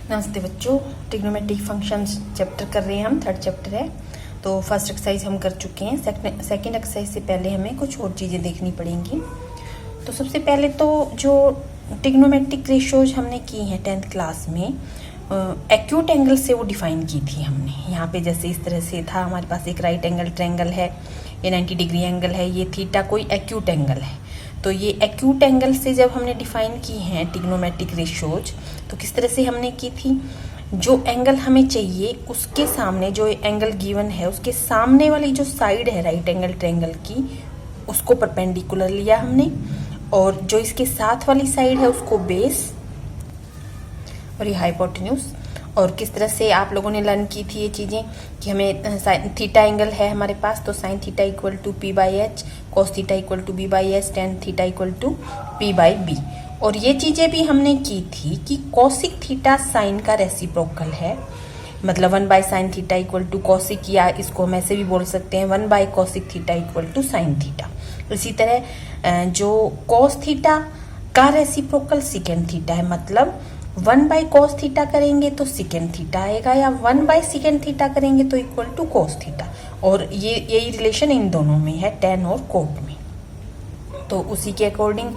नमस्ते बच्चों, trigonometric functions chapter कर रहे हैं हम। थर्ड चैप्टर है। तो फर्स्ट एक्सरसाइज हम कर चुके हैं। सेकंड एक्सरसाइज से पहले हमें कुछ और चीज़ें देखनी पड़ेंगी। तो सबसे पहले तो जो ट्रिग्नोमेट्रिक रेशियोज हमने की हैं 10th क्लास में, एक्यूट एंगल से वो डिफाइन की थी हमने। यहाँ पे जैसे इस तरह से था, हमारे पास एक राइट एंगल ट्रायंगल है, ये 90 डिग्री एंगल है, ये थीटा कोई एक्यूट एंगल है। तो ये एक्यूट एंगल से जब हमने डिफाइन की हैं ट्रिग्नोमेट्रिक रेशियोज, तो किस तरह से हमने की थी, जो एंगल हमें चाहिए उसके सामने, जो एंगल गिवन है उसके सामने वाली जो साइड है राइट एंगल ट्रायंगल की, उसको परपेंडिकुलर लिया हमने, और जो इसके साथ वाली साइड है उसको बेस और ये हाइपोटेन्यूज। और किस तरह से आप लोगों ने लर्न की थी ये चीज़ें कि हमें थीटा एंगल है हमारे पास, तो sine theta equal to P by H, cos theta equal to B by H, tan theta equal to P by B. और ये चीज़ें भी हमने की थी कि कॉसिक थीटा साइन का रेसिप्रोकल है, मतलब 1 by sine theta equal to cosec, या इसको हम ऐसे भी बोल सकते हैं 1 by cosec theta equal to sine theta. इसी तरह जो कॉस थीटा का रेसिप्रोकल सेकेंड थीटा है, मतलब 1 बाई कॉस थीटा करेंगे तो सेकेंड थीटा आएगा, या 1 बाई सेकेंड थीटा करेंगे तो इक्वल टू कॉस थीटा। और यही रिलेशन इन दोनों में है, टेन और कोट में। तो उसी के according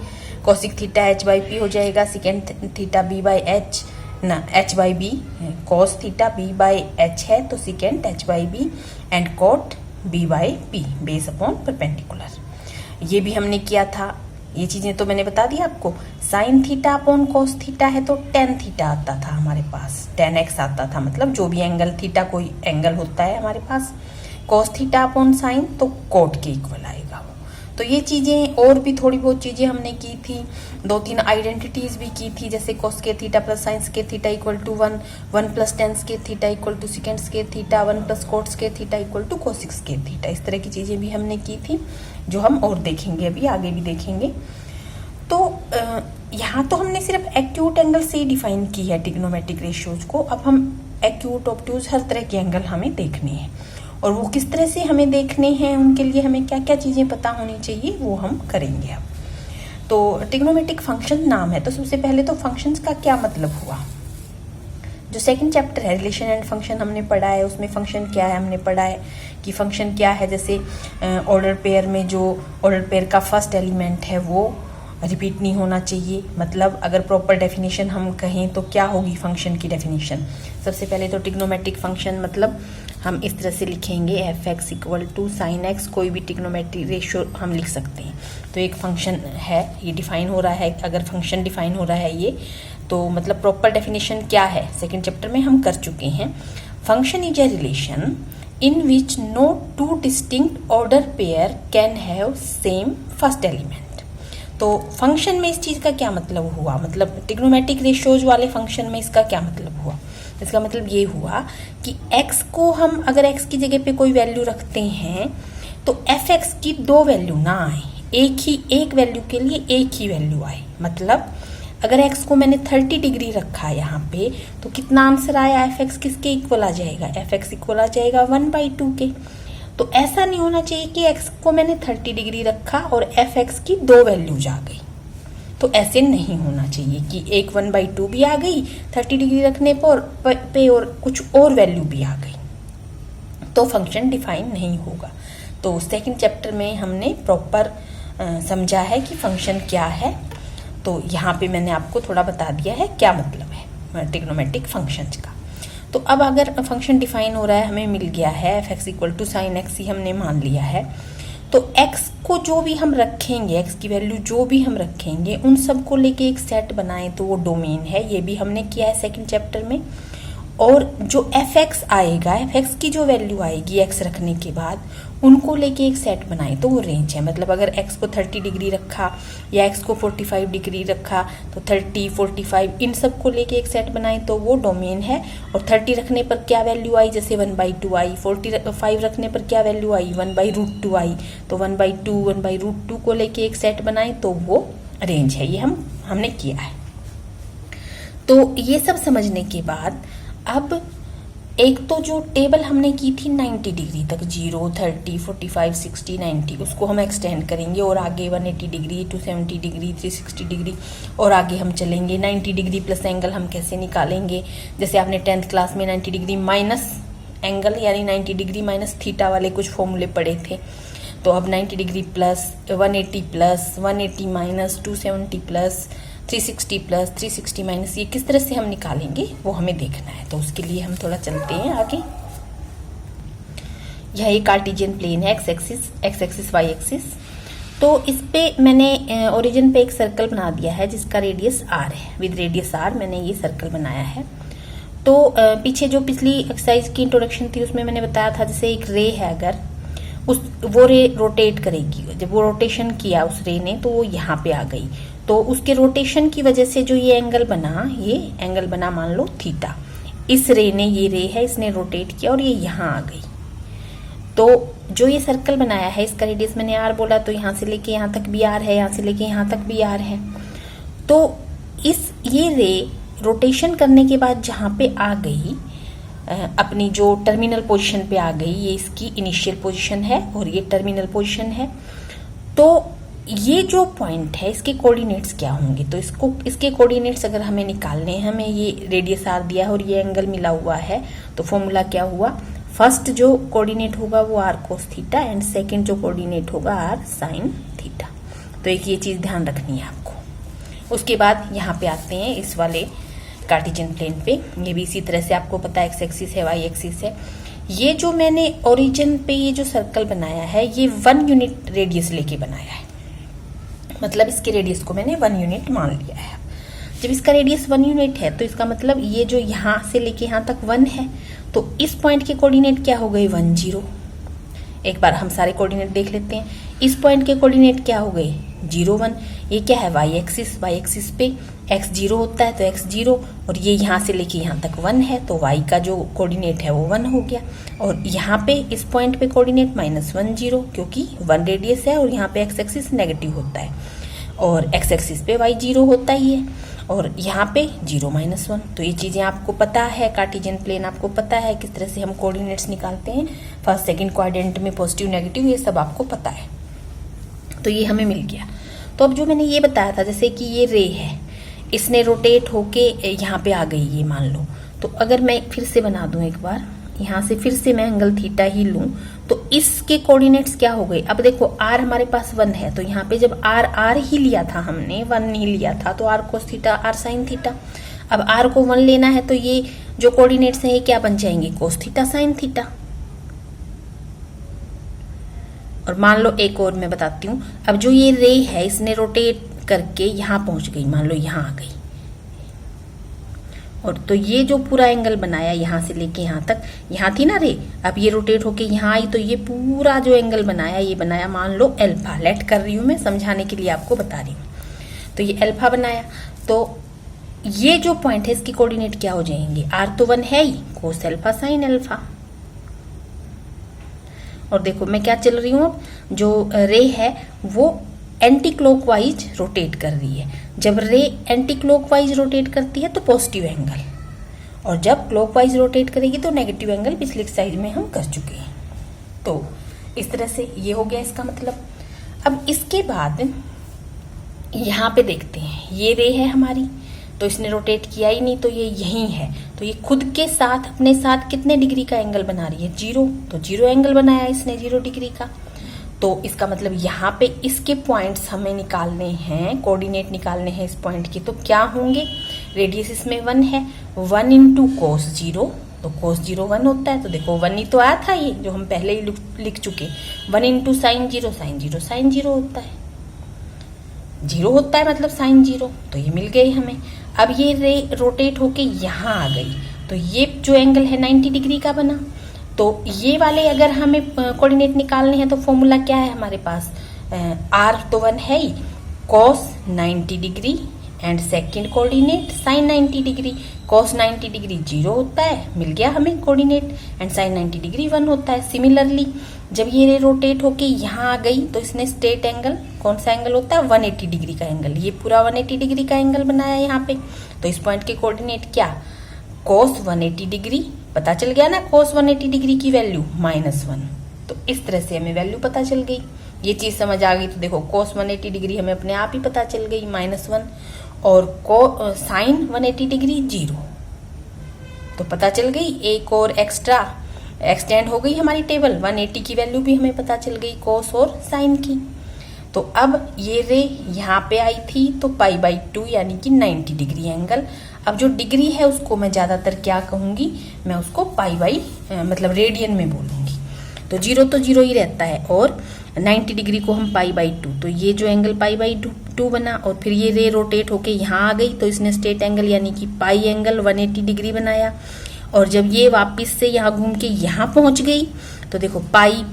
cosec theta H by P हो जाएगा, second theta B by H, ना H by B, cos theta B by H है तो second H by B, and cot B by P, base upon perpendicular. ये भी हमने किया था। ये चीजें तो मैंने बता दी आपको। Sine theta upon cos theta है तो टेन थीटा आता था हमारे पास, 10x आता था, मतलब जो भी एंगल थीटा कोई एंगल होता है हमारे पास, कॉस थीटा अपॉन साइन तो कोट के इक्वल आएगा वो। तो ये चीजें और भी थोड़ी बहुत चीजें हमने की थी, 2-3 आइडेंटिटीज भी की थी, जैसे कॉस के थीटा प्लस साइन के theta equal to 1, 1 plus tan के थीटा इक्वल टू सेकेंड के थीटा, 1 प्लस कोट्स के थीटा इक्वल टू कोसिक्स के थीटा। इस तरह की चीजें भी हमने की थी, जो हम और देखेंगे, अभी आगे भी देखेंगे। तो यहाँ तो हमने सिर्फ एक्यूट एंगल से ही डिफाइन की है ट्रिग्नोमेट्रिक रेशियोज को। अब हम एक्यूट, ऑब्ट्यूज, हर तरह के एंगल हमें देखने हैं, और वो किस तरह से हमें देखने हैं, उनके लिए हमें क्या क्या चीज़ें पता होनी चाहिए, वो हम करेंगे अब। तो ट्रिग्नोमेट्रिक फंक्शन नाम है, तो सबसे पहले तो फंक्शंस का क्या मतलब हुआ। जो सेकंड चैप्टर है रिलेशन एंड फंक्शन हमने पढ़ा है, उसमें फंक्शन क्या है हमने पढ़ा है कि फंक्शन क्या है। जैसे ऑर्डर पेयर में जो ऑर्डर पेयर का फर्स्ट एलिमेंट है वो रिपीट नहीं होना चाहिए, मतलब अगर प्रॉपर डेफिनेशन हम कहें तो क्या होगी फंक्शन की डेफिनेशन। सबसे पहले तो ट्रिग्नोमेट्रिक फंक्शन मतलब हम इस तरह से लिखेंगे, F X equal to sine X, कोई भी ट्रिग्नोमेट्रिक रेशियो हम लिख सकते हैं। तो एक फंक्शन है, ये डिफाइन हो रहा है, अगर फंक्शन डिफाइन हो रहा है ये, तो मतलब प्रॉपर डेफिनेशन क्या है सेकेंड चैप्टर में हम कर चुके हैं। Function is a relation in which no two distinct order pair can have same first element। तो फंक्शन में इस चीज़ का क्या मतलब हुआ, मतलब ट्रिग्नोमेट्रिक रेशियोज वाले फंक्शन में इसका क्या मतलब हुआ। इसका मतलब ये हुआ कि x को हम अगर x की जगह पे कोई वैल्यू रखते हैं तो fx की दो वैल्यू ना आए, एक वैल्यू के लिए एक ही वैल्यू आए। मतलब अगर x को मैंने 30 डिग्री रखा यहाँ पे, तो कितना आंसर आया, fx किसके इक्वल आ जाएगा, fx इक्वल आ जाएगा 1/2 के। तो ऐसा नहीं होना चाहिए कि x को मैंने 30 डिग्री रखा और fx की दो वैल्यूज आ गई। तो ऐसे नहीं होना चाहिए कि एक 1/2 भी आ गई 30 डिग्री रखने पे और कुछ और वैल्यू भी आ गई, तो फंक्शन डिफाइन नहीं होगा। तो सेकंड चैप्टर में हमने प्रॉपर समझा है कि फंक्शन क्या है। तो यहाँ पे मैंने आपको थोड़ा बता दिया है क्या मतलब है ट्रिग्नोमेट्रिक फंक्शंस का। तो अब अगर फंक्शन डिफाइन हो रहा है, हमें मिल गया है F X equal to sine X ही हमने मान लिया है, तो एक्स को जो भी हम रखेंगे, एक्स की वैल्यू जो भी हम रखेंगे, उन सब को लेके एक सेट बनाएं तो वो डोमेन है। ये भी हमने किया है सेकंड चैप्टर में। और जो एफ एक्स आएगा, एफ एक्स की जो वैल्यू आएगी एक्स रखने के बाद, उनको लेके एक सेट बनाए तो वो रेंज है। मतलब अगर x को 30 डिग्री रखा या x को 45 डिग्री रखा, तो 30, 45 इन सब को लेके एक सेट बनाए तो वो डोमेन है। और 30 रखने पर क्या वैल्यू आई, जैसे 1/2 आई, 45 रखने पर क्या वैल्यू आई, 1/√2 आई, तो 1/2, 1/√2 को लेके एक सेट बनाए तो वो रेंज है। ये हमने किया है। तो ये सब समझने के बाद अब एक तो जो टेबल हमने की थी 90 डिग्री तक, 0, 30, 45, 60, 90, उसको हम एक्सटेंड करेंगे और आगे 180 डिग्री, 270 डिग्री, 360 डिग्री और आगे हम चलेंगे। 90 डिग्री प्लस एंगल हम कैसे निकालेंगे, जैसे आपने 10th क्लास में 90 डिग्री माइनस एंगल यानी 90 डिग्री माइनस थीटा वाले कुछ फॉर्मूले पढ़े थे। तो अब 90 degree plus 180 minus 270 plus 360 plus 360 minus, ये किस तरह से हम निकालेंगे वो हमें देखना है। तो उसके लिए हम थोड़ा चलते हैं आगे। यह एक कार्टेशियन प्लेन है, एक्स एक्सिस वाई एक्सिस। तो इस पे मैंने ओरिजिन पे एक सर्कल बना दिया है जिसका रेडियस आर है। विद रेडियस आर मैंने ये सर्कल बनाया है। तो पीछे जो पिछली एक्सरसाइज की इंट्रोडक्शन थी उसमें मैंने बताया था, जैसे एक रे है, अगर वो रे रोटेट करेगी, जब वो रोटेशन किया उस रे ने तो वो यहाँ पे आ गई, तो उसके रोटेशन की वजह से जो ये एंगल बना मान लो थीटा। इस रे ने, ये रे है, इसने रोटेट किया और ये यहाँ आ गई। तो जो ये सर्कल बनाया है इसका रेडियस मैंने आर बोला, तो यहाँ से लेके यहाँ तक भी आर है, यहाँ से लेके यहाँ तक भी आर है। तो ये रे रोटेशन करने के बाद जहाँ पे आ गई, अपनी जो टर्मिनल पोजीशन पे आ गई, ये इसकी इनिशियल पोजीशन है और ये टर्मिनल पोजीशन है। तो ये जो पॉइंट है इसके कोऑर्डिनेट्स क्या होंगे, तो इसके कोऑर्डिनेट्स अगर हमें निकालने हैं, हमें ये रेडियस आर दिया है और ये एंगल मिला हुआ है, तो फॉर्मूला क्या हुआ, फर्स्ट जो कोऑर्डिनेट होगा वो R cos theta and second जो कोऑर्डिनेट होगा आर साइन थीटा। तो एक ये चीज ध्यान रखनी है आपको। उसके बाद यहाँ पे आते हैं इस वाले कार्टेशियन प्लेन पे। ये भी इसी तरह से आपको पता है, एक्स एक्सिस है, वाई एक्सिस है। ये जो मैंने ओरिजिन पे ये जो सर्कल बनाया है ये 1 यूनिट रेडियस लेके बनाया है, मतलब इसके रेडियस को मैंने 1 यूनिट मान लिया है। जब इसका रेडियस 1 यूनिट है तो इसका मतलब ये जो यहाँ से लेके यहाँ तक 1 है, तो इस पॉइंट के कोऑर्डिनेट क्या हो गए, 1, 0। एक बार हम सारे कोऑर्डिनेट देख लेते हैं। इस पॉइंट के कोऑर्डिनेट क्या हो गए, 0, 1। ये क्या है, वाई एक्सिस पे x 0 होता है तो x 0, और ये यहाँ से लेके यहाँ तक 1 है तो y का जो कोऑर्डिनेट है वो 1 हो गया। और यहाँ पे इस पॉइंट पे कोऑर्डिनेट -1, 0, क्योंकि 1 रेडियस है और यहाँ पे x एक्सिस नेगेटिव होता है और x एक्सिस पे y 0 होता ही है, और यहाँ पे 0, -1। तो ये चीजें आपको पता है, कार्टेशियन प्लेन आपको पता है किस तरह से हम कोऑर्डिनेट्स निकालते हैं, फर्स्ट सेकंड क्वाड्रेंट में पॉजिटिव नेगेटिव, ये सब आपको पता है। तो ये हमें मिल गया। तो अब जो मैंने ये बताया था, जैसे कि ये रे है, इसने रोटेट होके यहाँ पे आ गई, ये मान लो। तो अगर मैं फिर से बना दूं एक बार, यहाँ से फिर से मैं एंगल थीटा ही लूं, तो इसके कोऑर्डिनेट्स क्या हो गए। अब देखो आर हमारे पास 1 है, तो यहाँ पे जब आर ही लिया था हमने, 1 नहीं लिया था, तो R cos theta R sine theta. अब आर को 1 लेना है तो ये जो कोऑर्डिनेट्स हैं ये क्या बन जाएंगे, कोस थीटा साइन थीटा। और मान लो एक और मैं बताती हूँ, अब जो ये रे है इसने रोटेट करके यहाँ पहुंच गई, मान लो यहाँ आ गई, और तो ये जो पूरा एंगल बनाया यहाँ से लेके यहाँ तक, यहाँ थी ना रे, अब ये रोटेट होके यहाँ आई, तो ये पूरा जो एंगल बनाया ये बनाया मान लो अल्फा। लेट कर रही हूँ मैं, समझाने के लिए आपको बता रही हूँ। तो ये अल्फा बनाया, तो ये जो पॉइंट है इसकी कोऑर्डिनेट क्या हो जाएंगे, आर तो 1 है ही, कोस अल्फा साइन अल्फा। और देखो मैं क्या चल रही हूँ, अब जो रे है वो एंटी क्लॉकवाइज रोटेट कर रही है। जब रे एंटी क्लॉकवाइज रोटेट करती है तो पॉजिटिव एंगल, और जब क्लॉकवाइज रोटेट करेगी तो नेगेटिव एंगल। पिछली एक्सरसाइज में हम कर चुके हैं। तो इस तरह से ये हो गया इसका मतलब। अब इसके बाद यहाँ पे देखते हैं, ये रे है हमारी, तो इसने रोटेट किया ही नहीं, तो ये यही है, तो ये खुद के साथ अपने साथ कितने डिग्री का एंगल बना रही है, 0। तो 0 एंगल बनाया इसने 0 डिग्री का। तो इसका मतलब यहाँ पे इसके पॉइंट्स हमें निकालने हैं, कोऑर्डिनेट निकालने हैं इस पॉइंट के। तो क्या होंगे, रेडियस इसमें 1 है, 1 इंटू कोस 0, तो कोस 0 1 होता है। तो देखो 1 ही तो आया था, ये जो हम पहले ही लिख चुके। 1 इंटू साइन 0, साइन 0 साइन 0 होता है, 0 होता है मतलब साइन 0। तो ये मिल गई हमें। अब ये रे रोटेट होके यहाँ आ गई, तो ये जो एंगल है 90 डिग्री का बना। तो ये वाले अगर हमें कोऑर्डिनेट निकालने हैं तो फॉर्मूला क्या है हमारे पास, आर तो 1 है ही, cos 90 degree and second coordinate sine 90 degree. Cos 90 degree 0 होता है, मिल गया हमें कोऑर्डिनेट, एंड साइन 90 डिग्री 1 होता है। सिमिलरली जब ये रोटेट होके यहाँ आ गई तो इसने स्ट्रेट एंगल, कौन सा एंगल होता है, 180 डिग्री का एंगल, ये पूरा 180 डिग्री का एंगल बनाया यहाँ पे। तो इस पॉइंट के कोऑर्डिनेट क्या, कॉस 180 डिग्री पता चल गया ना cos 180 डिग्री की वैल्यू -1। तो इस तरह से हमें वैल्यू पता चल गई। ये चीज समझ आ गई तो देखो cos 180 डिग्री हमें अपने आप ही पता चल गई -1, और sin 180 डिग्री 0। तो पता चल गई, एक और एक्स्ट्रा एक्सटेंड हो गई हमारी टेबल। 180 की वैल्यू भी हमें पता चल गई cos और sin की। तो अब ये रे यहाँ पे आई थी तो π/2 यानी कि 90 डिग्री एंगल। अब जो डिग्री है उसको मैं ज्यादातर क्या कहूंगी, मैं उसको मतलब रेडियन में बोलूंगी। तो 0 तो 0 ही रहता है, और 90 डिग्री को हम π/2, तो ये जो एंगल π/2 बना, और फिर ये रे रोटेट होके यहाँ आ गई तो इसने स्ट्रेट एंगल यानी कि पाई एंगल 180 डिग्री बनाया। और जब ये वापस से यहाँ घूम के यहाँ पहुंच गई तो देखो पाई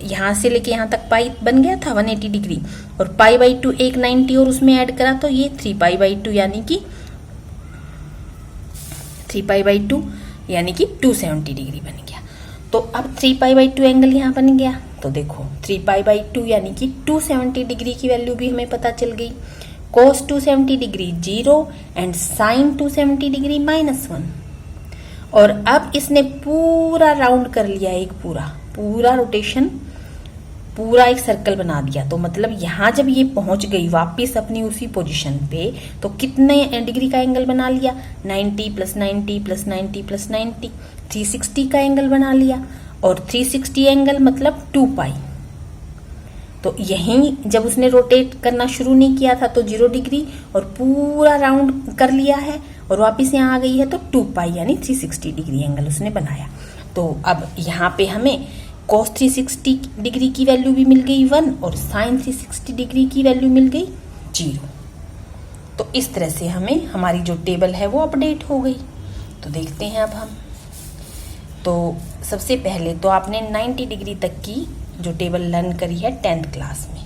यहाँ से लेके यहाँ तक पाई बन गया था 180 डिग्री, और π/2 एक 90 और उसमें ऐड करा तो ये 3π/2 यानी कि 3π/2 यानी कि 270 डिग्री बन गया। तो अब 3π/2 एंगल यहाँ बन गया। तो देखो 3π/2 यानी कि 270 डिग्री की वैल्यू भी हमें पता चल गई। cos 270 degree 0 and sin 270 degree -1। और अब इसने पूरा राउंड कर लिया, एक पूरा रोटेशन, पूरा एक सर्कल बना दिया। तो मतलब यहाँ जब ये पहुंच गई वापस अपनी उसी पोजीशन पे, तो कितने डिग्री का एंगल बना लिया, 90 + 90 + 90 + 90, 360 का एंगल बना लिया। और 360 एंगल मतलब 2π। तो यहीं जब उसने रोटेट करना शुरू नहीं किया था तो 0 डिग्री, और पूरा राउंड कर लिया है और वापस यहाँ आ गई है तो 2π यानी 360 डिग्री एंगल उसने बनाया। तो अब यहाँ पे हमें cos 360 डिग्री की वैल्यू भी मिल गई 1, और sin 360 डिग्री की वैल्यू मिल गई 0। तो इस तरह से हमें हमारी जो टेबल है वो अपडेट हो गई। तो देखते हैं अब हम। तो सबसे पहले तो आपने 90 डिग्री तक की जो टेबल लर्न करी है 10th क्लास में।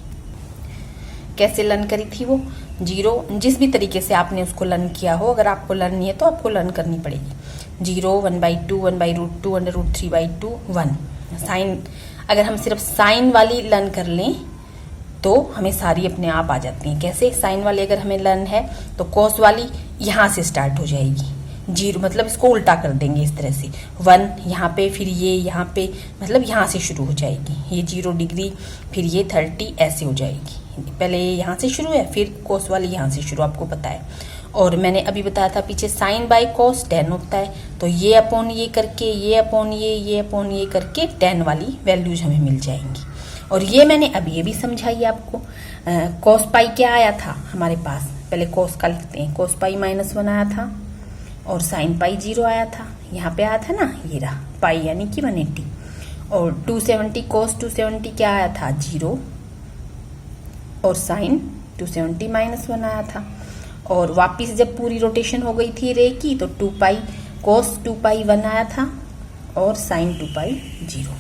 कैसे लर्न करी थी वो, 0, जिस भी तरीके से आपने उसको लर्न किया हो, अगर आपको लर्न नहीं है तो आपको लर्न करनी पड़ेगी। 0, 1/2, 1/√2, √3/2, 1। साइन, अगर हम सिर्फ साइन वाली लर्न कर लें तो हमें सारी अपने आप आ जाती हैं। कैसे, साइन वाली अगर हमें लर्न है तो कॉस वाली यहाँ से स्टार्ट हो जाएगी, 0 मतलब इसको उल्टा कर देंगे इस तरह से, 1 यहाँ पे, फिर ये यहाँ पे, मतलब यहाँ से शुरू हो जाएगी, ये 0 डिग्री, फिर ये 30, ऐसे हो जाएगी। पहले ये यहाँ से शुरू है, फिर कॉस वाली यहाँ से शुरू, आपको पता है। और मैंने अभी बताया था पीछे साइन बाय कॉस 10 होता है, तो ये अपॉन ये करके, ये अपॉन ये अपॉन ये करके 10 वाली वैल्यूज हमें मिल जाएंगी। और ये मैंने अभी ये भी समझाई आपको। कॉस पाई क्या आया था हमारे पास, पहले कॉस का लिखते हैं, कॉस पाई -1 आया था, और साइन पाई 0 आया था। यहाँ पे आया था ना, ये रहा पाई यानी कि 180, और 270 cos 270 क्या आया था 0, और साइन 270 -1 आया था। और वापिस जब पूरी रोटेशन हो गई थी रे की तो 2π cos 2π 1 आया था, और साइन 2π 0।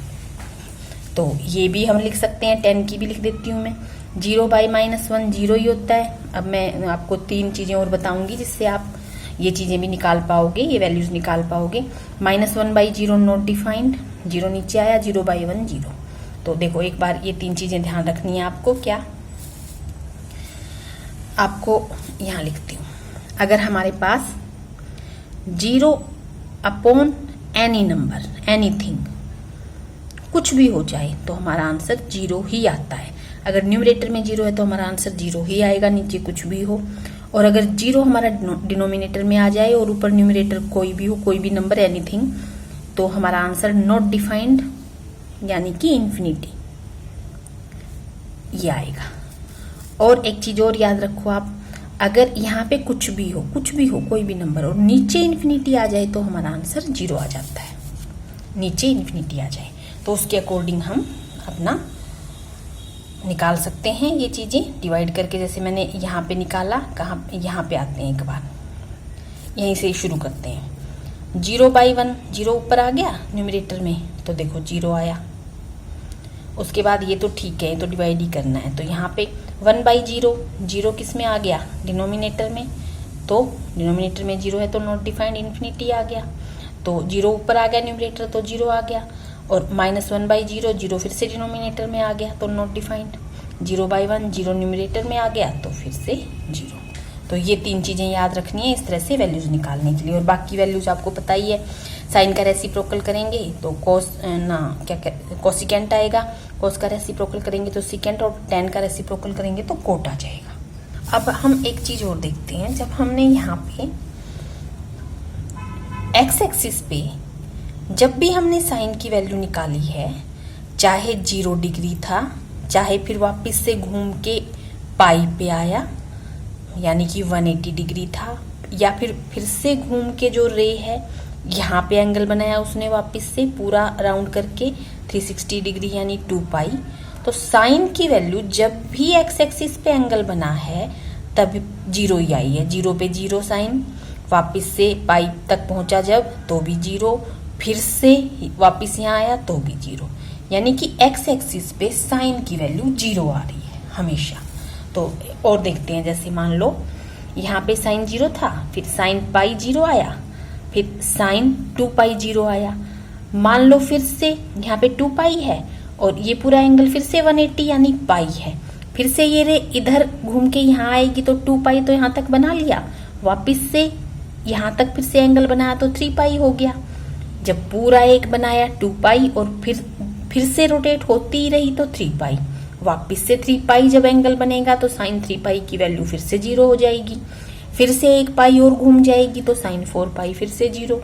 तो ये भी हम लिख सकते हैं, 10 की भी लिख देती हूँ मैं, 0/-1 0 ही होता है। अब मैं आपको 3 चीजें और बताऊंगी जिससे आप ये चीजें भी निकाल पाओगे, ये वैल्यूज निकाल पाओगे। -1/0 नॉट डिफाइंड, 0 नीचे आया, 0/1 0। तो देखो एक बार ये 3 चीजें ध्यान रखनी है आपको। क्या, आपको यहाँ लिखती हूँ, अगर हमारे पास 0 अपॉन एनी नंबर, एनीथिंग, कुछ भी हो जाए तो हमारा आंसर 0 ही आता है। अगर न्यूमरेटर में 0 है तो हमारा आंसर 0 ही आएगा, नीचे कुछ भी हो। और अगर 0 हमारा डिनोमिनेटर में आ जाए और ऊपर न्यूमरेटर कोई भी हो, कोई भी नंबर, एनीथिंग, तो हमारा आंसर नॉट डिफाइंड यानी कि इंफिनिटी, ये आएगा। और एक चीज और याद रखो आप, अगर यहाँ पे कुछ भी हो कोई भी नंबर, और नीचे इन्फिनिटी आ जाए तो हमारा आंसर 0 आ जाता है। नीचे इन्फिनिटी आ जाए तो उसके अकॉर्डिंग हम अपना निकाल सकते हैं ये चीजें डिवाइड करके। जैसे मैंने यहाँ पे निकाला, कहाँ, यहाँ पे आते हैं, एक बार यहीं से शुरू करते हैं। 0/1, 0 ऊपर आ गया न्यूमरेटर में तो देखो 0 आया। उसके बाद ये तो ठीक है, ये तो डिवाइड ही करना है, तो यहाँ पे 1/0, 0 किस में आ गया, डिनोमिनेटर में, तो डिनोमिनेटर में 0 है तो नॉट डिफाइंड, इन्फिनिटी आ गया। तो 0 ऊपर आ गया न्यूमरेटर तो 0 आ गया, और -1/0, 0 फिर से डिनोमिनेटर में आ गया तो नॉट डिफाइंड, 0/1, 0 न्यूमरेटर में आ गया तो फिर से 0। तो ये 3 चीजें याद रखनी है इस तरह से वैल्यूज निकालने के लिए। और बाकी वैल्यूज आपको पता ही है, साइन का रेसिप्रोकल करेंगे तो कोस ना क्या कोसिकेंट आएगा, कोस का रेसिप्रोकल करेंगे तो सिकेंट, और टेन का रेसिप्रोकल करेंगे तो कोट आ जाएगा। अब हम एक चीज और देखते हैं, जब हमने यहाँ पे एक्स एक्सिस पे जब भी हमने साइन की वैल्यू निकाली है, चाहे 0 डिग्री था, चाहे फिर वापस से घूम के पाई पे आया यानी कि 180 डिग्री था, या फिर से घूम के जो रे है यहाँ पे एंगल बनाया उसने वापस से पूरा राउंड करके 360 डिग्री यानी 2 पाई, तो साइन की वैल्यू जब भी एक्स एक्सिस पे एंगल बना है तब 0 ही आई है। 0 पे 0 साइन, वापस से पाई तक पहुंचा जब तो भी 0, फिर से वापस यहाँ आया तो भी 0, यानी कि एक्स एक्सिस पे साइन की वैल्यू 0 आ रही है हमेशा। तो और देखते हैं, जैसे मान लो यहाँ पे साइन 0 था, फिर साइन पाई 0 आया, फिर साइन 2 पाई 0 आया। मान लो फिर से यहाँ पे 2 पाई है और ये पूरा एंगल फिर से 180 यानी पाई है, फिर से ये रे इधर घूम के यहाँ आएगी तो 2 पाई तो यहाँ तक बना लिया, वापस से यहाँ तक फिर से एंगल बनाया तो 3 पाई हो गया। जब पूरा एक बनाया 2 पाई और फिर से रोटेट होती रही तो 3 पाई, वापस से 3 पाई जब एंगल बनेगा तो साइन 3 पाई की वैल्यू फिर से 0 हो जाएगी, फिर से 1 पाई और घूम जाएगी तो साइन 4 पाई फिर से 0,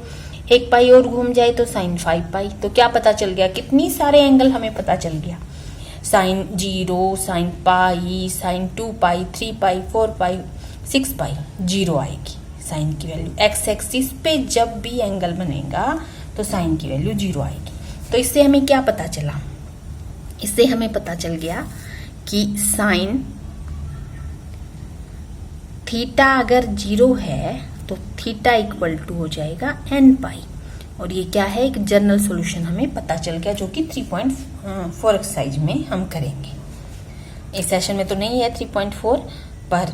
1 पाई और घूम जाए तो साइन 5 पाई। तो क्या पता चल गया, कितनी सारे एंगल हमें पता चल गया, साइन 0, साइन पाई, साइन 2 पाई, 3 पाई, 4 पाई, 6 पाई, 0 आएगी साइन की वैल्यू। एक्स एक्सिस पे जब भी एंगल बनेगा तो साइन की वैल्यू 0 आएगी। तो इससे हमें क्या पता चला, इससे हमें पता चल गया कि साइन थीटा अगर 0 है तो थीटा इक्वल टू हो जाएगा n पाई, और ये क्या है, एक जनरल सॉल्यूशन हमें पता चल गया जो कि 3.4 एक्सरसाइज में हम करेंगे। इस सेशन में तो नहीं है 3.4 पर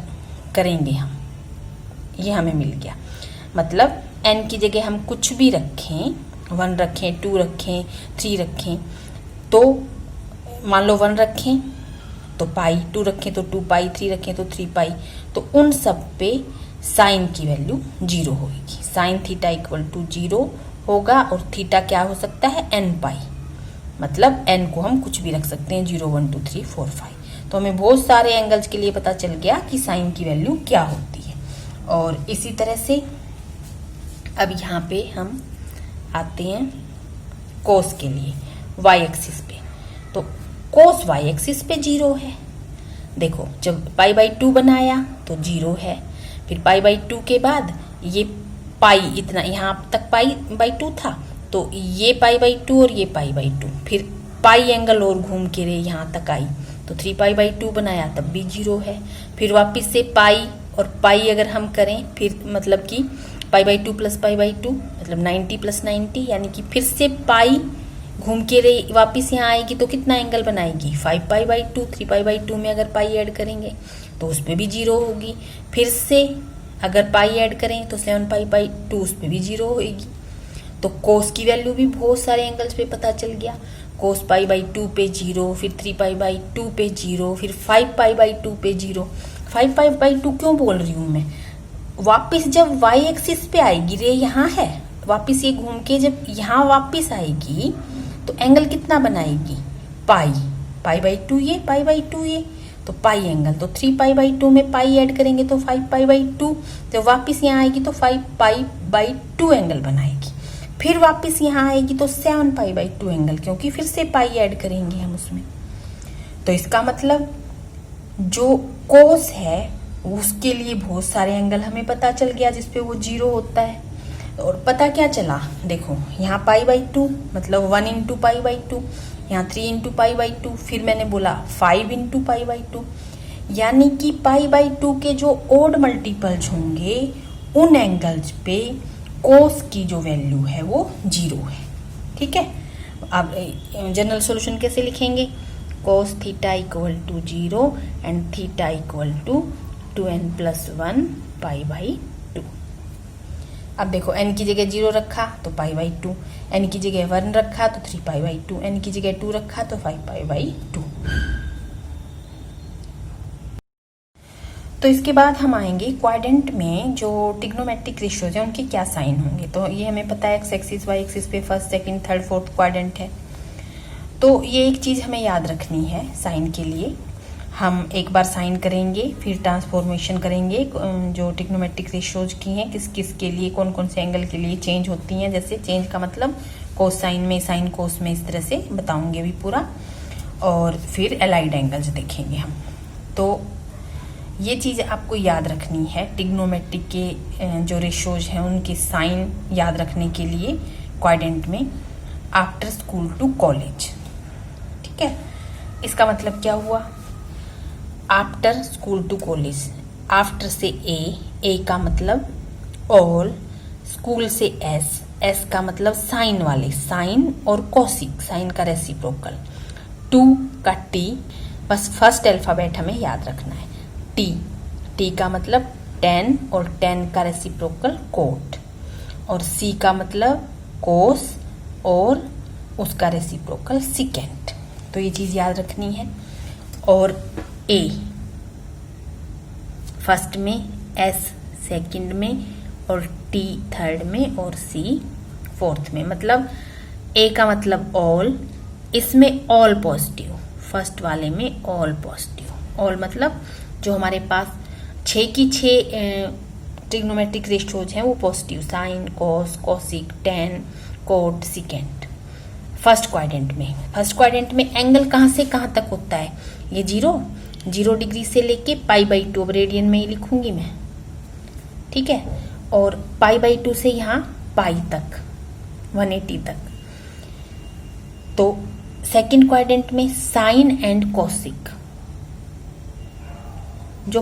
करेंगे हम, ये हमें मिल गया। मतलब n की जगह हम कुछ भी रखें, 1 रखें, 2 रखें, 3 रखें, तो मान लो 1 रखें तो पाई, 2 रखें तो 2 पाई, 3 रखें तो 3 पाई, तो उन सब पे साइन की वैल्यू 0 होगी। साइन थीटा इक्वल टू 0 होगा, और थीटा क्या हो सकता है, n पाई, मतलब n को हम कुछ भी रख सकते हैं, 0, 1, 2, 3, 4, 5। तो हमें बहुत सारे एंगल्स के लिए पता चल गया कि साइन की वैल्यू क्या होती है। और इसी तरह से अब यहाँ पे हम आते हैं कोस के लिए, y एक्सिस पे। तो कोस y एक्सिस पे 0 है। देखो जब पाई बाई 2 बनाया तो 0 है, फिर पाई बाई 2 के बाद ये पाई इतना यहाँ तक पाई बाई 2 था, तो ये पाई बाई 2 और ये पाई बाई 2, फिर पाई एंगल और घूम के रे यहाँ तक आई तो 3 पाई बाई 2 बनाया तब भी 0 है। फिर वापस से पाई और पाई अगर हम करें, फिर मतलब कि पाई बाई 2 प्लस पाई बाई 2 मतलब 90 प्लस 90, यानी कि फिर से पाई घूम के रे वापस यहाँ आएगी तो कितना एंगल बनाएगी, 5 पाई बाई 2। 3 पाई बाई 2 में अगर पाई ऐड करेंगे तो उस पर भी 0 होगी। फिर से अगर पाई ऐड करें तो 7 पाई बाई 2 उस पर भी 0 होगी। तो कोस की वैल्यू भी बहुत सारे एंगल्स पे पता चल गया। कोस पाई बाई 2 पे 0, फिर 3 पाई बाई 2 पे 0, फिर 5 पाई बाई 2 पे 0। 5 पाई बाई 2 क्यों बोल रही हूँ मैं, वापिस जब y एक्सिस पे आएगी, रे यहाँ है, वापिस ये घूम के जब यहाँ वापिस आएगी तो एंगल कितना बनाएगी, पाई, पाई बाई 2 ये, पाई बाई 2 ये, तो पाई एंगल। तो 3 पाई बाई 2 में पाई ऐड करेंगे तो 5 पाई बाई 2, तो वापिस यहाँ आएगी तो 5 पाई बाई 2 एंगल बनाएगी। फिर वापिस यहाँ आएगी तो 7 पाई बाई 2 एंगल, क्योंकि फिर से पाई ऐड करेंगे हम उसमें। तो इसका मतलब जो कोस है उसके लिए बहुत सारे एंगल हमें पता चल गया जिसपे वो 0 होता है। और पता क्या चला, देखो यहाँ पाई बाई 2 मतलब 1 इंटू पाई बाई 2, यहाँ 3 इंटू पाई बाई 2, फिर मैंने बोला 5 इंटू पाई बाई 2, यानी कि पाई बाई 2 के जो ओड मल्टीपल्स होंगे उन एंगल्स पे कोस की जो वैल्यू है वो 0 है। ठीक है, अब जनरल सॉल्यूशन कैसे लिखेंगे, cos theta equal to 0 and theta equal to 2n plus 1 pi by 2। अब देखो n की जगह 0 रखा तो पाई बाई 2, n की जगह 1 रखा तो 3 पाई बाई 2, n की जगह 2 रखा तो 5 पाई बाई 2। तो इसके बाद हम आएंगे क्वाड्रेंट में जो ट्रिग्नोमेट्रिक रेशियोज है उनके क्या साइन होंगे। तो ये हमें पता है एक्स एक्सिस वाई एक्सिस पे first second third fourth quadrant है। तो ये एक चीज़ हमें याद रखनी है साइन के लिए। हम एक बार साइन करेंगे, फिर ट्रांसफॉर्मेशन करेंगे जो ट्रिग्नोमेट्रिक रेशियोज की हैं, किस किस के लिए कौन कौन से एंगल के लिए चेंज होती हैं। जैसे चेंज का मतलब कोस साइन में, साइन कोस में, इस तरह से बताऊंगे अभी पूरा। और फिर एलाइड एंगल्स देखेंगे हम। तो ये चीज़ आपको याद रखनी है, ट्रिग्नोमेट्रिक के जो रेशियोज हैं उनके साइन याद रखने के लिए क्वाड्रेंट में आफ्टर स्कूल टू कॉलेज। ठीक है, इसका मतलब क्या हुआ? After school to college, after से ए का मतलब ऑल, स्कूल से एस का मतलब साइन वाले, साइन और कोसिक, साइन का रेसिप्रोकल, टू का टी, बस फर्स्ट अल्फाबेट हमें याद रखना है। टी का मतलब 10 और 10 का रेसिप्रोकल कोट, और सी का मतलब कोस और उसका रेसिप्रोकल सिकेंट। तो ये चीज याद रखनी है। और ए फर्स्ट में, एस सेकंड में, और टी थर्ड में, और सी फोर्थ में। मतलब ए का मतलब ऑल, इसमें ऑल पॉजिटिव, फर्स्ट वाले में ऑल पॉजिटिव। ऑल मतलब जो हमारे पास 6 की 6 ट्रिग्नोमेट्रिक रेशियोज हैं वो positive, sine cos cosec ten coat secant. First quadrant में एंगल कहाँ से कहाँ तक होता है? ये 0 डिग्री से लेके π/2, अब रेडियन में ही लिखूंगी मैं, ठीक है। और π/2 से यहाँ पाई तक, 180 तक। तो सेकंड क्वाड्रेंट में साइन एंड कोसिक जो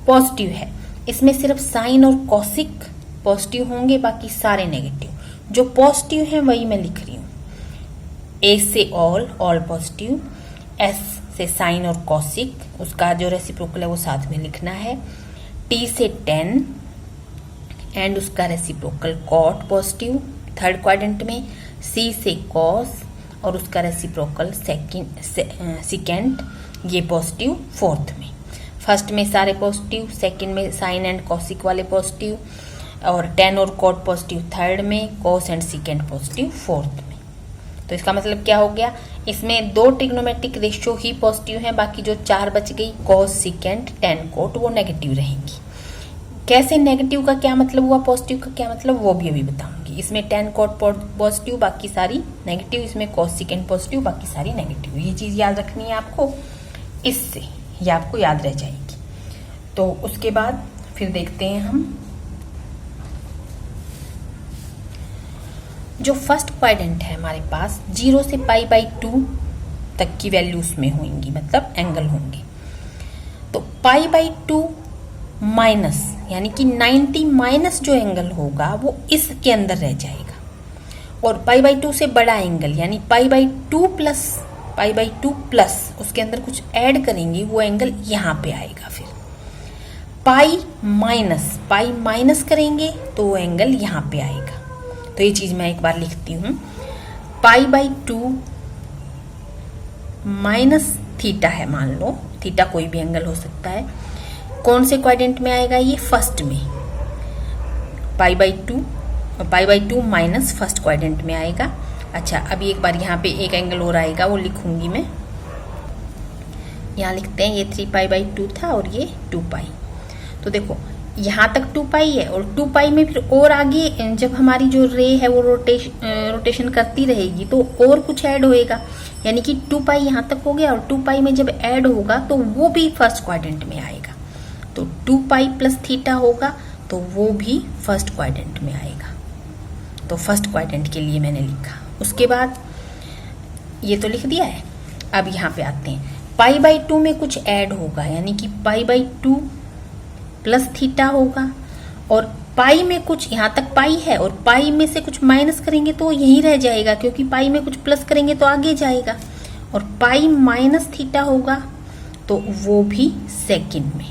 पॉजिटिव है, इसमें सिर्फ साइन और कोसिक पॉजिटिव होंगे, बाकी सारे नेगेटिव। जो पॉजिटिव है वही मैं लिख रही हूँ। ए से ऑल पॉजिटिव, एस से साइन और कोसिक, उसका जो रेसिप्रोकल है वो साथ में लिखना है। टी से 10 एंड उसका reciprocal cot positive third quadrant में। सी से कॉस और उसका रेसिप्रोकल सिकेंड, ये पॉजिटिव फोर्थ में। फर्स्ट में सारे पॉजिटिव, सेकंड में साइन एंड कोसिक वाले पॉजिटिव, और 10 और कॉट पॉजिटिव थर्ड में, cos and secant positive fourth में। तो इसका मतलब क्या हो गया? इसमें 2 ट्रिग्नोमेट्रिक रेशियो ही पॉजिटिव हैं, बाकी जो 4 बच गई कोस सिकेंड 10 कोट वो नेगेटिव रहेंगी। कैसे नेगेटिव का क्या मतलब हुआ, पॉजिटिव का क्या मतलब, वो भी अभी बताऊंगी। इसमें 10 कोट पॉजिटिव, बाकी सारी नेगेटिव, इसमें कोस सिकेंड पॉजिटिव, बाकी सारी नेगेटिव। ये चीज याद रखनी है आपको, इससे ये आपको याद रह जाएगी। तो उसके बाद फिर देखते हैं हम जो फर्स्ट क्वाड्रेंट है हमारे पास, 0 से π/2 तक की वैल्यू उसमें होंगी, मतलब एंगल होंगे। तो π/2 माइनस यानी कि 90 माइनस जो एंगल होगा वो इसके अंदर रह जाएगा, और π/2 से बड़ा एंगल यानी π/2 प्लस उसके अंदर कुछ ऐड करेंगे, वो एंगल यहाँ पे आएगा। फिर पाई माइनस करेंगे तो वो एंगल यहाँ पे आएगा। तो ये चीज मैं एक बार लिखती हूँ, π/2 माइनस थीटा है, मान लो थीटा कोई भी एंगल हो सकता है। कौन से क्वाड्रेंट में आएगा? ये फर्स्ट में, π/2 माइनस फर्स्ट क्वाड्रेंट में आएगा। अच्छा, अभी एक बार यहाँ पे एक एंगल और आएगा, वो लिखूंगी मैं। यहाँ लिखते हैं, ये 3π/2 था और ये 2π। तो देखो यहाँ तक 2π है, और 2π में फिर और आगे जब हमारी जो रे है वो रोटेशन करती रहेगी तो और कुछ ऐड होएगा, यानी कि 2π यहाँ तक हो गया, और 2π में जब ऐड होगा तो वो भी फर्स्ट क्वाड्रेंट में आएगा। तो 2π प्लस थीटा होगा तो वो भी फर्स्ट क्वाड्रेंट में आएगा। तो फर्स्ट क्वाड्रेंट के लिए मैंने लिखा। उसके बाद ये तो लिख दिया है। अब यहाँ पे आते हैं, π/2 में कुछ ऐड होगा, यानी कि π/2 प्लस थीटा होगा, और पाई में कुछ, यहाँ तक पाई है और पाई में से कुछ माइनस करेंगे तो यहीं रह जाएगा, क्योंकि पाई में कुछ प्लस करेंगे तो आगे जाएगा, और पाई माइनस थीटा होगा तो वो भी सेकंड में।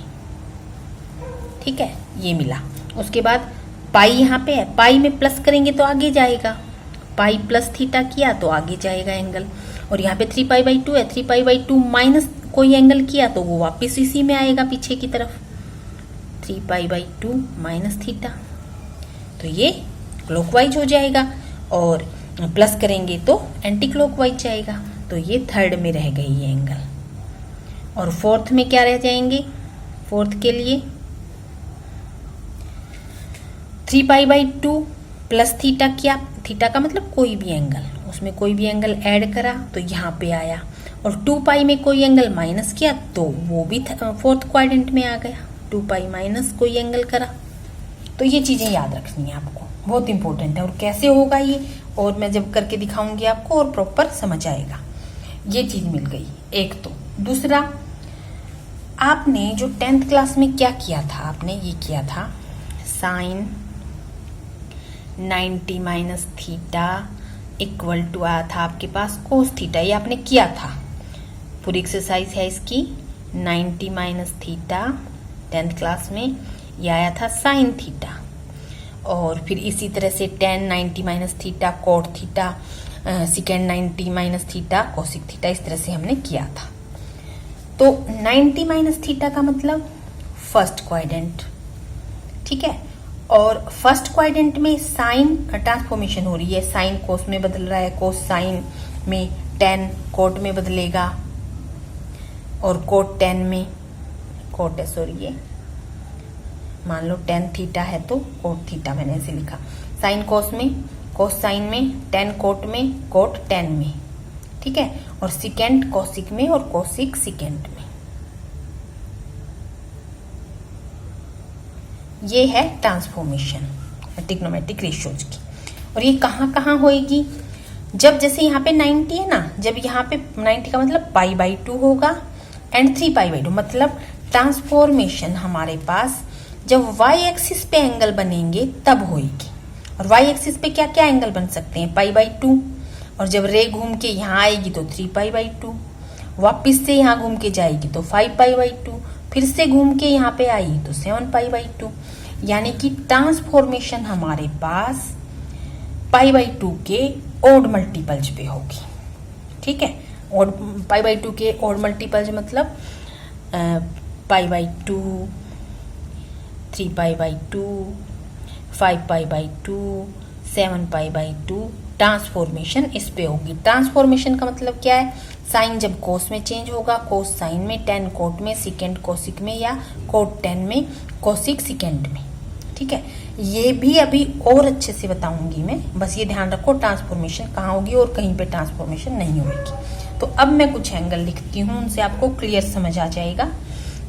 ठीक है, ये मिला। उसके बाद पाई यहाँ पे है, पाई में प्लस करेंगे तो आगे जाएगा, पाई प्लस थीटा किया तो आगे जाएगा एंगल, और यहाँ पे 3π/2 है, 3π/2 माइनस कोई एंगल किया तो वो वापस इसी में आएगा पीछे की तरफ। 3 पाई बाई 2 माइनस थीटा, तो ये क्लॉकवाइज हो जाएगा और प्लस करेंगे तो एंटी क्लॉकवाइज जाएगा, तो ये थर्ड में रह गई ये एंगल। और फोर्थ में क्या रह जाएंगे, फोर्थ के लिए 3 पाई बाई 2 प्लस थीटा, क्या थीटा का मतलब कोई भी एंगल, उसमें कोई भी एंगल ऐड करा तो यहाँ पे आया, और 2 पाई में कोई एंगल माइनस किया तो वो भी फोर्थ क्वाड्रेंट में आ गया, 2 पाई माइनस कोई एंगल करा। तो ये चीजें याद रखनी है आपको, बहुत इंपॉर्टेंट है। और कैसे होगा ये, और मैं जब करके दिखाऊंगी आपको और प्रॉपर समझ आएगा। ये चीज मिल गई एक। तो दूसरा, आपने जो 10th क्लास में क्या किया था, आपने ये किया था sine 90 minus theta equal to आया था आपके पास कोस थीटा, ये आपने किया था। पूरी एक्सरसाइज है इसकी 90 माइनस थीटा, 10th क्लास में ये आया था साइन थीटा। और फिर इसी तरह से 10 90 minus theta cot theta, second 90 minus theta cosec theta, इस तरह से हमने किया था। तो 90 माइनस थीटा का मतलब फर्स्ट क्वाड्रेंट, ठीक है। और फर्स्ट क्वाड्रेंट में साइन ट्रांसफॉर्मेशन हो रही है, साइन कोस में बदल रहा है, कोस साइन में, टेन कोट में बदलेगा, और कोट टेन में, कोट है सॉरी, ये मान लो टेन थीटा है तो कोट थीटा मैंने ऐसे लिखा, साइन कोस में, कोस साइन में, टेन कोट में, कोट टेन में, ठीक है। और सिकेंड कोसिक में और कोसिक सिकेंड में। ये है ट्रांसफॉर्मेशन ट्रिग्नोमेट्रिक रेशियोज की। और ये कहाँ कहाँ होएगी, जब जैसे यहाँ पे 90 है ना, जब यहाँ पे 90 का मतलब पाई बाई 2 होगा एंड 3 पाई बाई 2, मतलब ट्रांसफॉर्मेशन हमारे पास जब वाई एक्सिस पे एंगल बनेंगे तब होएगी। और वाई एक्सिस पे क्या क्या एंगल बन सकते हैं, पाई बाई 2, और जब रे घूम के यहाँ आएगी तो 3 पाई बाई 2, वापिस से यहाँ घूम के जाएगी तो 5 पाई बाई 2, फिर से घूम के यहाँ पे आई तो 7 पाई बाई 2। यानी कि ट्रांसफॉर्मेशन हमारे पास पाई बाई 2 के ओड मल्टीपल्स पे होगी, ठीक है। और पाई बाई 2 के ओड मल्टीपल्स मतलब पाई by 2, 3 pi by 2, 5 pi by 2, 7 pi by 2, transformation इस पे होगी। ट्रांसफॉर्मेशन का मतलब क्या है, साइन जब कोस में चेंज होगा, कोस साइन में, टेन कोट में, सिकेंड कोसिक में, या कोट टेन में, कोसिक सिकेंड में, ठीक है। ये भी अभी और अच्छे से बताऊंगी मैं, बस ये ध्यान रखो ट्रांसफॉर्मेशन कहाँ होगी और कहीं पे ट्रांसफॉर्मेशन नहीं होगी। तो अब मैं कुछ एंगल लिखती हूँ, उनसे आपको क्लियर समझ आ जाएगा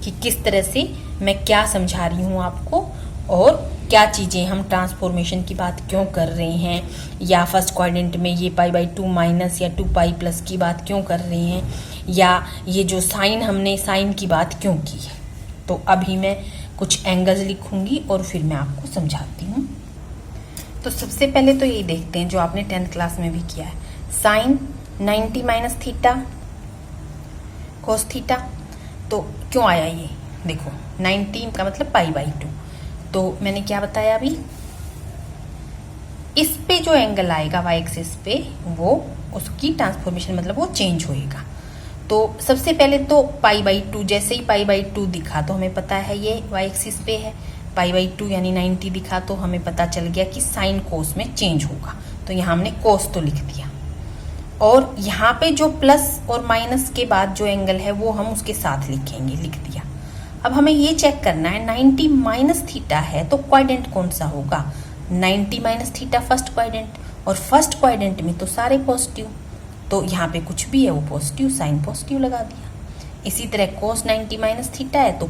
कि किस तरह से मैं क्या समझा रही हूँ आपको, और क्या चीजें हम ट्रांसफॉर्मेशन की बात क्यों कर रहे हैं, या फर्स्ट क्वाड्रेंट में ये पाई बाई 2 माइनस या 2 पाई प्लस की बात क्यों कर रहे हैं, या ये जो साइन हमने साइन की बात क्यों की है। तो अभी मैं कुछ एंगल्स लिखूंगी और फिर मैं आपको समझाती हूँ। तो सबसे पहले तो ये देखते हैं जो आपने 10th क्लास में भी किया है, sine 90 minus theta cos theta. तो क्यों आया ये, देखो 90 का मतलब पाई बाई 2, तो मैंने क्या बताया अभी, इस पे जो एंगल आएगा वाई एक्सिस पे वो उसकी ट्रांसफॉर्मेशन मतलब वो चेंज होएगा। तो सबसे पहले तो पाई बाई 2, जैसे ही पाई बाई 2 दिखा तो हमें पता है ये वाई एक्सिस पे है, पाई बाई 2 यानी 90 दिखा तो हमें पता चल गया कि साइन कोस में चेंज होगा, तो यहाँ हमने कोस तो लिख दिया। और यहाँ पे जो प्लस और माइनस के बाद जो एंगल है वो हम उसके साथ लिखेंगे, लिख दिया। अब हमें ये चेक करना है 90 माइनस थीटा है तो क्वाड्रेंट कौन सा होगा, 90 माइनस थीटा फर्स्ट क्वाड्रेंट, और फर्स्ट क्वाड्रेंट में तो सारे पॉजिटिव, तो यहाँ पे कुछ भी है वो पॉजिटिव, साइन पॉजिटिव लगा दिया। इसी तरह कोस 90 माइनस थीटा है तो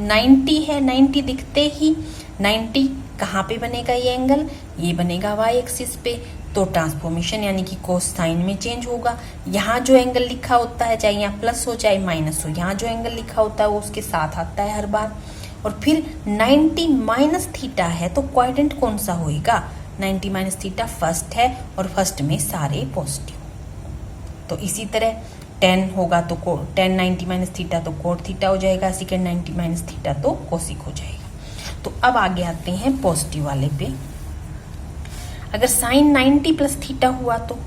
90 है, 90 दिखते ही 90 कहाँ पे बनेगा ये एंगल, ये बनेगा वाई एक्सिस पे, तो ट्रांसफॉर्मेशन यानी कि कोस साइन में चेंज होगा। यहाँ जो एंगल लिखा होता है चाहे यहाँ प्लस हो चाहे माइनस हो, यहाँ जो एंगल लिखा होता है वो उसके साथ आता है हर बार। और फिर 90 माइनस थीटा है तो क्वाड्रेंट कौन सा होएगा, 90 माइनस थीटा फर्स्ट है और फर्स्ट में सारे पॉजिटिव। तो इसी तरह 10 होगा तो 10 90 माइनस थीटा तो कोट थीटा हो जाएगा, सेकेंड 90 माइनस थीटा तो कोसिक हो जाएगा। तो अब आगे आते हैं पॉजिटिव वाले पे। अगर साइन 90 प्लस थीटा हुआ तो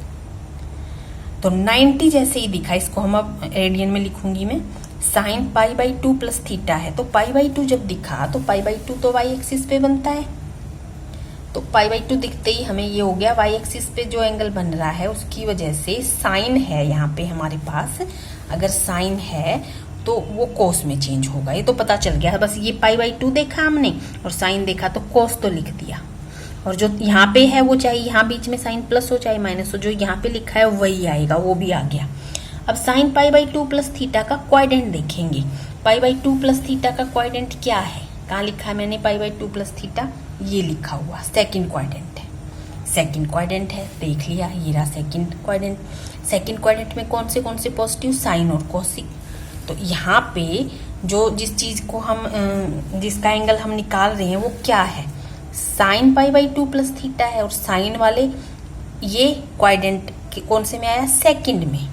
90 जैसे ही दिखा, इसको हम अब रेडियन में लिखूंगी मैं, sine pi by 2 plus theta है, तो पाई बाई 2 जब दिखा तो पाई बाई 2 तो वाई एक्सिस पे बनता है, तो पाई बाई 2 दिखते ही हमें ये हो गया वाई एक्सिस पे जो एंगल बन रहा है उसकी वजह से साइन है यहाँ पे हमारे पास, अगर साइन है तो वो कोस में चेंज होगा, ये तो पता चल गया। बस ये पाई बाई 2 देखा हमने और साइन देखा तो कोस तो लिख दिया, और जो यहाँ पे है वो चाहे यहाँ बीच में साइन प्लस हो चाहे माइनस हो, जो यहाँ पे लिखा है वही आएगा, वो भी आ गया। अब sine pi by 2 plus theta का क्वाड्रेंट देखेंगे। पाई बाई 2 प्लस थीटा का क्वाड्रेंट क्या है, कहाँ लिखा है मैंने पाई बाई 2 प्लस थीटा, ये लिखा हुआ सेकंड क्वाड्रेंट है, सेकंड क्वाड्रेंट है, देख लिया ये रहा सेकंड क्वाड्रेंट। सेकंड क्वाड्रेंट में कौन से पॉजिटिव, साइन और कोसिक। तो यहाँ पे जो जिस चीज को हम जिसका एंगल हम निकाल रहे हैं वो क्या है, sine pi by 2 plus theta है, और साइन वाले ये क्वाड्रेंट कौन से में आया, सेकंड में,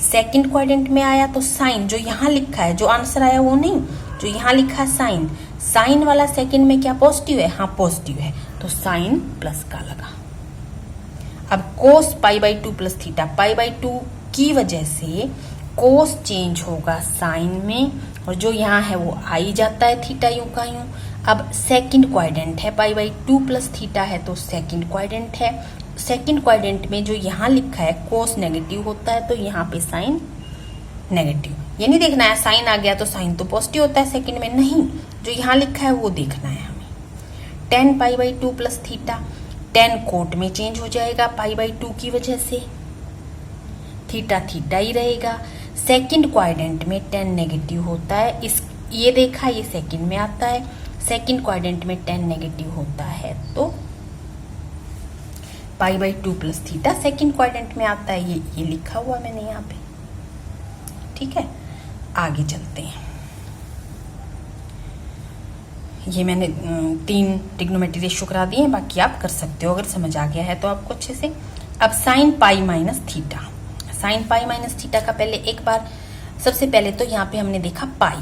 सेकंड क्वाड्रेंट में आया। तो साइन जो यहाँ लिखा है, जो आंसर आया वो नहीं, जो यहाँ लिखा है साइन, साइन वाला सेकंड में क्या पॉजिटिव है, हाँ पॉजिटिव है, तो साइन प्लस का लगा। अब cos pi by 2 plus theta, pi by 2 की वजह से कोस चेंज होगा साइन में, और जो यहाँ है वो आ ही जाता है थीटा यूं का यूं। अब सेकंड क्वाड्रेंट है, पाई बाई 2 प्लस थीटा है तो सेकंड क्वाड्रेंट है, सेकंड क्वाड्रेंट में जो यहाँ लिखा है कोस नेगेटिव होता है, तो यहाँ पे साइन नेगेटिव, ये नहीं देखना है साइन आ गया तो साइन तो पॉजिटिव होता है सेकंड में, नहीं, जो यहाँ लिखा है वो देखना है हमें। Ten pi by 2 plus theta, ten coat में चेंज हो जाएगा पाई बाई 2 की वजह से, थीटा थीटा ही रहेगा। सेकंड क्वाड्रेंट में टेन नेगेटिव होता है, इस ये देखा ये सेकंड में आता है, सेकंड क्वाड्रेंट में टेन नेगेटिव होता है तो पाई by 2 plus theta second quadrant में आता है, ये लिखा हुआ मैंने यहाँ पे, ठीक है। आगे चलते हैं, ये मैंने 3 ट्रिग्नोमेट्री रेशियो करा दिए हैं, बाकी आप कर सकते हो अगर समझ आ गया है तो आपको अच्छे से। अब sine pi minus theta, sine pi minus theta का पहले एक बार, सबसे पहले तो यहाँ पे हमने देखा पाई,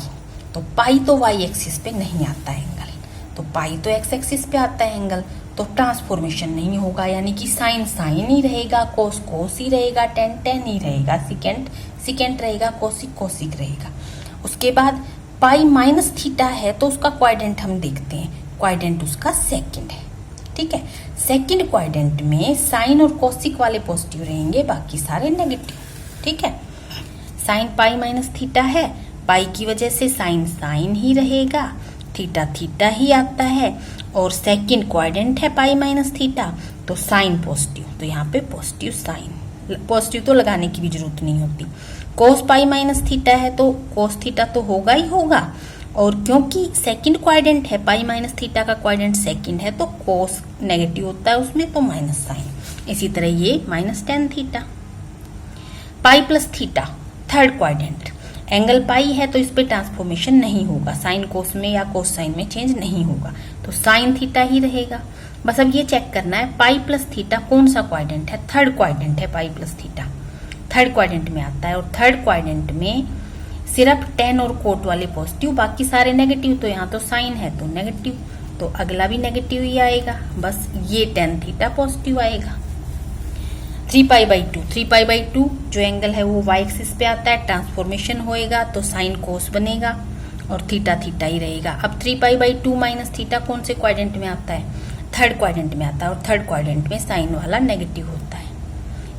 तो पाई तो वाई एक्सिस पे नहीं आता है एंगल, तो पाई तो एक्स एक्सिस पे आता है एंगल, तो ट्रांसफॉर्मेशन नहीं होगा, यानी कि साइन साइन ही रहेगा, कोस कोस ही रहेगा, टेन टेन ही रहेगा, सिकेंट सिकेंट रहेगा, कोसिक कोसिक रहेगा। उसके बाद पाई माइनस थीटा है तो उसका क्वाड्रेंट हम देखते हैं, क्वाड्रेंट उसका सेकंड है, ठीक है। सेकंड क्वाड्रेंट में साइन और कोसिक वाले पॉजिटिव रहेंगे, बाकी सारे नेगेटिव, ठीक है। साइन पाई माइनस थीटा है, पाई की वजह से साइन साइन ही रहेगा, थीटा थीटा ही आता है, और सेकंड क्वाड्रेंट है पाई माइनस थीटा तो साइन पॉजिटिव, तो यहाँ पे पॉजिटिव साइन, पॉजिटिव तो लगाने की भी जरूरत नहीं होती। कोस पाई माइनस थीटा है तो कोस थीटा तो होगा ही होगा, और क्योंकि सेकंड क्वाड्रेंट है, पाई माइनस थीटा का क्वाड्रेंट सेकंड है तो कोस नेगेटिव होता है उसमें, तो माइनस साइन। इसी तरह ये minus tan theta. Pi plus theta third quadrant, angle pi है तो इस पे ट्रांसफॉर्मेशन नहीं होगा, साइन कोस में या कोस साइन में चेंज नहीं होगा, तो साइन थीटा ही रहेगा। बस अब ये चेक करना है पाई प्लस थीटा कौन सा क्वाड्रेंट है, थर्ड क्वाड्रेंट है pi plus theta, third quadrant में आता है, और थर्ड क्वाड्रेंट में सिर्फ टेन और कोट वाले पॉजिटिव, बाकी सारे नेगेटिव, तो यहाँ तो साइन है तो नेगेटिव, तो अगला भी नेगेटिव ही आएगा, बस ये टेन थीटा पॉजिटिव आएगा। 3 पाई बाई 2, 3 पाई बाई 2 जो एंगल है वो वाई एक्सिस पे आता है, ट्रांसफॉर्मेशन होएगा तो साइन कोस बनेगा और थीटा थीटा ही रहेगा। अब 3 पाई बाई 2 माइनस थीटा कौन से क्वाड्रेंट में आता है, थर्ड क्वाड्रेंट में आता है, और थर्ड क्वाड्रेंट में साइन वाला नेगेटिव होता है।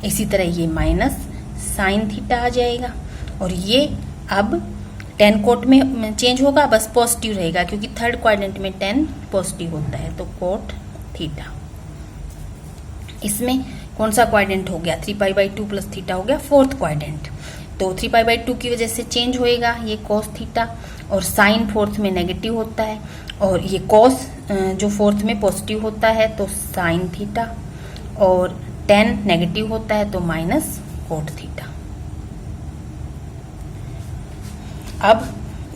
इसी तरह ये माइनस साइन थीटा आ जाएगा, और ये अब 10 कोट में चेंज होगा, बस पॉजिटिव रहेगा क्योंकि थर्ड क्वाड्रेंट में 10 पॉजिटिव होता है, तो कोट थीटा। इसमें कौन सा क्वाड्रेंट हो गया, 3 पाई बाई 2 प्लस थीटा हो गया फोर्थ क्वाड्रेंट, तो 3 पाई बाई 2 की वजह से चेंज होएगा ये कोस थीटा, और साइन फोर्थ में नेगेटिव होता है, और ये कोस जो फोर्थ में पॉजिटिव होता है तो साइन थीटा, और 10 नेगेटिव होता है तो माइनस कोट थीटा। अब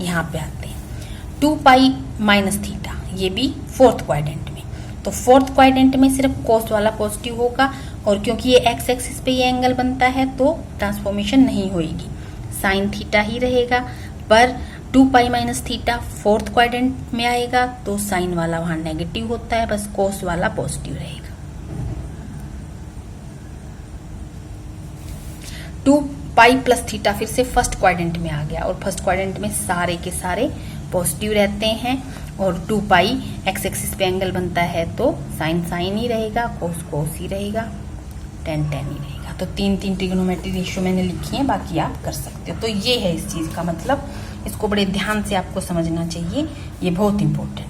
यहाँ पे आते हैं 2 पाई माइनस थीटा, ये भी फोर्थ क्वाड्रेंट में, तो फोर्थ क्वाड्रेंट में सिर्फ कोस वाला पॉजिटिव होगा, और क्योंकि ये एक्स एक्सिस पे ये एंगल बनता है तो ट्रांसफॉर्मेशन नहीं होएगी, साइन थीटा ही रहेगा। पर 2 pi minus theta fourth quadrant में आएगा तो साइन वाला वहां नेगेटिव होता है, बस कोस वाला पॉजिटिव रहेगा। 2 पाई प्लस थीटा फिर से फर्स्ट क्वाड्रेंट में आ गया, और फर्स्ट क्वाड्रेंट में सारे के सारे पॉजिटिव रहते हैं, और 2 पाई एक्स एक्सिस पे एंगल बनता है तो साइन साइन ही रहेगा, कोस कोस ही रहेगा, टेन टेन ही रहेगा। तो 3 ट्रिग्नोमेट्री रेशियो मैंने लिखी है, बाकी आप कर सकते हो। तो ये है इस चीज का मतलब, इसको बड़े ध्यान से आपको समझना चाहिए, ये बहुत इंपॉर्टेंट